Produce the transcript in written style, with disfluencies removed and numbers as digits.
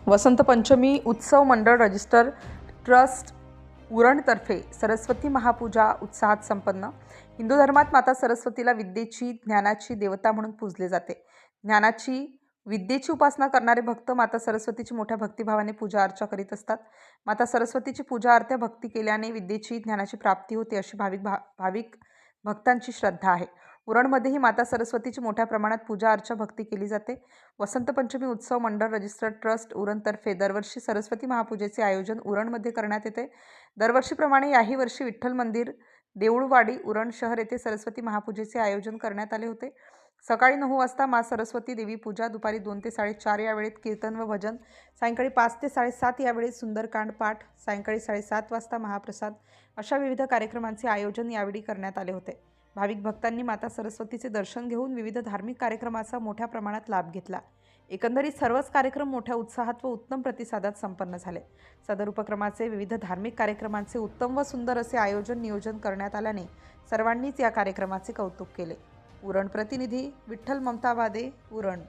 वसंत पंचमी उत्सव मंडळ register trust उरणतर्फे Saraswati महापूजा उत्साहात संपन्न। हिंदू धर्मात माता सरस्वतीला विद्येची, ज्ञानाची देवता म्हणून पूजले जाते। विद्येची उपासना करणारे भक्त माता सरस्वतीची मोठ्या भक्तिभावाने पूजा अर्चा करीत असतात। माता सरस्वतीची पूजा अर्चा भक्ती केल्याने विद्येची, ज्ञानाची प्राप्ती होते अशी भाविक भक्तांची श्रद्धा आहे। उरणमध्येही माता सरस्वतीची मोठ्या प्रमाणात पूजा अर्चा भक्ती केली जाते। वसंत पंचमी उत्सव मंडळ रजिस्टर्ड ट्रस्ट उरणतर्फे दरवर्षी सरस्वती महापूजेचे आयोजन उरणमध्ये करण्यात येते। दरवर्षीप्रमाणे याही वर्षी विठ्ठल मंदिर, देऊळवाडी, उरण शहर येथे सरस्वती महापूजेचे आयोजन करण्यात आले होते। सकाळी 9 वाजता माँ सरस्वती देवी पूजा, दुपारी 2 ते 4:30 या वेळेत कीर्तन व भजन, सायंकाळी 5 ते 7:30 या वेळेत सुंदरकांड पाठ, सायंकाळी 7:30 वाजता महाप्रसाद अशा विविध कार्यक्रमांचे आयोजन यावेळी करण्यात आले होते। भाविक भक्तांनी माता सरस्वतीचे दर्शन घेऊन विविध धार्मिक कार्यक्रमाचा मोठ्या प्रमाणात लाभ घेतला। एकंदरीत सर्वच कार्यक्रम मोठ्या उत्साहात व उत्तम प्रतिसादात संपन्न झाले। सदर उपक्रमाचे विविध धार्मिक कार्यक्रमांचे उत्तम व सुंदर असे नियोजन करण्यात आल्याने सर्वांनीच या कार्यक्रमाचे कौतुक केले। उरण प्रतिनिधी विठ्ठल ममतावादे, उरण।